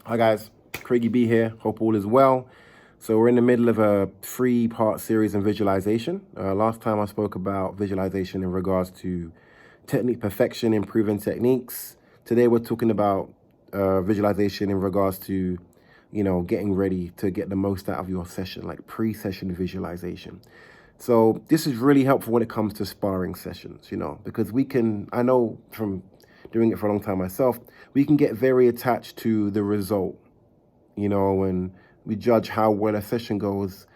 Hi guys, Craigie B here. Hope all is well. So we're in the middle of a 3-part series on visualization. Last time I spoke about visualization in regards to technique perfection, improving techniques. Today we're talking about visualization in regards to, getting ready to get the most out of your session, like pre-session visualization. So this is really helpful when it comes to sparring sessions, because I know from doing it for a long time myself, we can get very attached to the result, and we judge how well a session goes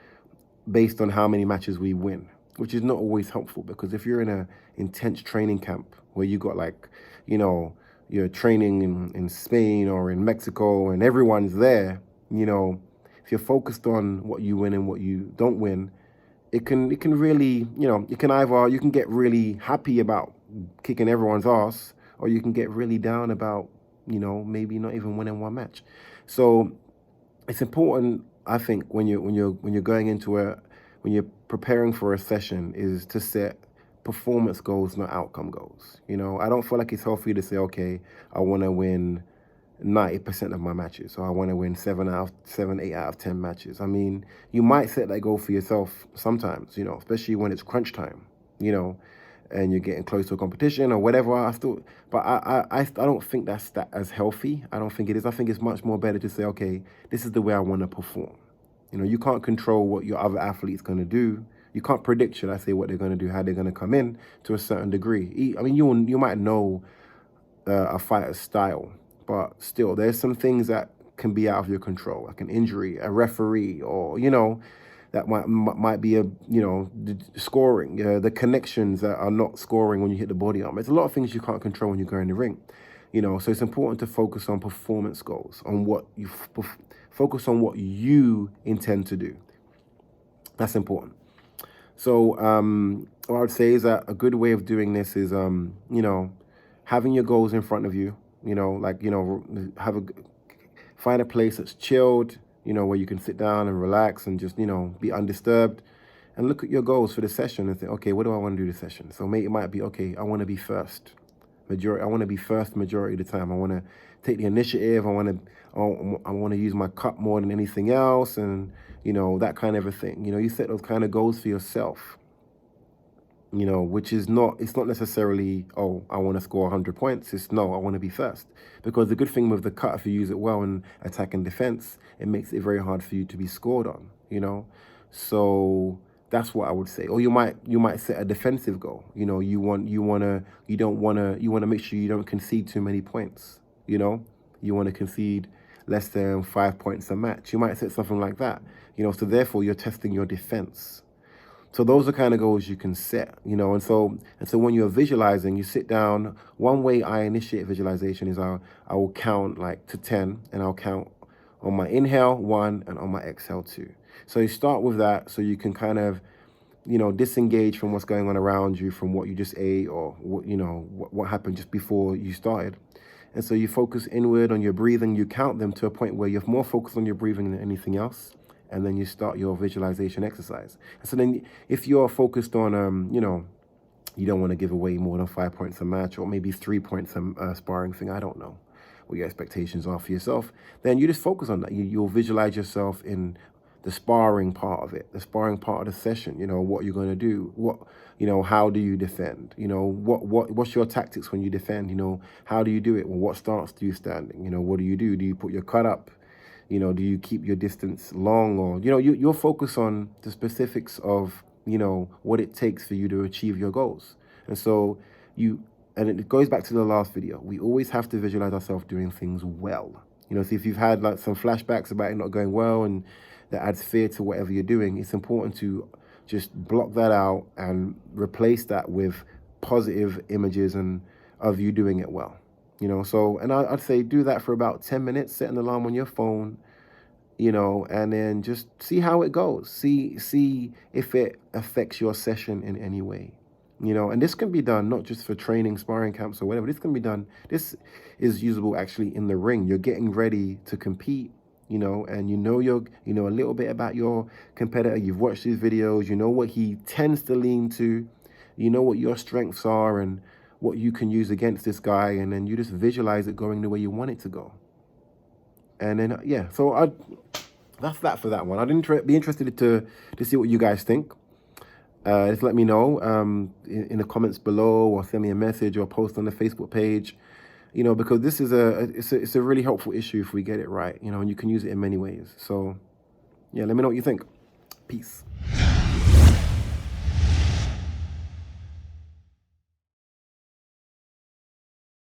based on how many matches we win, which is not always helpful because if you're in a intense training camp where you got you know, you're training in Spain or in Mexico and everyone's there, if you're focused on what you win and what you don't win, it can really, you can get really happy about kicking everyone's ass, or you can get really down about, maybe not even winning one match. So it's important, I think, when you're going into when you're preparing for a session, is to set performance goals, not outcome goals. I don't feel like it's healthy to say, okay, I want to win 90% of my matches, so I want to win 8 out of 10 matches. I mean, you might set that goal for yourself sometimes, especially when it's crunch time, you know, and you're getting close to a competition or whatever. I don't think that's that as healthy. I don't think it is. I think it's much more better to say, okay, this is the way I want to perform. You can't control what your other athlete's going to do. You can't predict, should I say, what they're going to do, how they're going to come in to a certain degree. I mean, you might know a fighter's style, but still, there's some things that can be out of your control, like an injury, a referee, or that might be the scoring, the connections that are not scoring when you hit the body armor. There's a lot of things you can't control when you go in the ring, So it's important to focus on performance goals, on focus on what you intend to do. That's important. So what I would say is that a good way of doing this is having your goals in front of you. Find a place that's chilled, where you can sit down and relax and just be undisturbed, and look at your goals for the session and think, okay, what do I want to do this session? So maybe it might be, okay, I want to be first. I want to be first majority of the time. I want to take the initiative. I want to use my cup more than anything else, and that kind of a thing. You set those kind of goals for yourself. Which is not, it's not necessarily, oh, I want to score 100 points. It's no, I want to be first. Because the good thing with the cut, if you use it well in attack and defense, it makes it very hard for you to be scored on. So that's what I would say. Or you might set a defensive goal. You want to make sure you don't concede too many points. You want to concede less than 5 points a match. You might set something like that. So therefore you're testing your defense. So those are kind of goals you can set, and so when you're visualizing, you sit down. One way I initiate visualization is I will count like to 10, and I'll count on my inhale 1 and on my exhale 2. So you start with that, so you can kind of disengage from what's going on around you, from what you just ate, or what happened just before you started. And so you focus inward on your breathing. You count them to a point where you're more focused on your breathing than anything else. And then you start your visualization exercise. And so then if you're focused on, you don't want to give away more than 5 points a match, or maybe 3 points a sparring thing, I don't know what your expectations are for yourself, then you just focus on that. You'll visualize yourself in the sparring part of it, the sparring part of the session, what you're going to do, how do you defend, what's your tactics when you defend, how do you do it? Well, what stance do you standing, what do? Do you put your cut up? Do you keep your distance long, or, you'll focus on the specifics of, what it takes for you to achieve your goals. And so and it goes back to the last video. We always have to visualize ourselves doing things well. So if you've had like some flashbacks about it not going well, and that adds fear to whatever you're doing, it's important to just block that out and replace that with positive images and of you doing it well. And I'd say do that for about 10 minutes, set an alarm on your phone, and then just see how it goes. See if it affects your session in any way. And this can be done not just for training, sparring camps, or whatever. This is usable actually in the ring. You're getting ready to compete, and you know a little bit about your competitor. You've watched his videos, you know what he tends to lean to, you know what your strengths are and what you can use against this guy, and then you just visualize it going the way you want it to go. And then, yeah, so that's that for that one. I'd be interested to see what you guys think. Just let me know in the comments below, or send me a message, or post on the Facebook page. Because this is it's a really helpful issue if we get it right. And you can use it in many ways. So yeah, let me know what you think. Peace.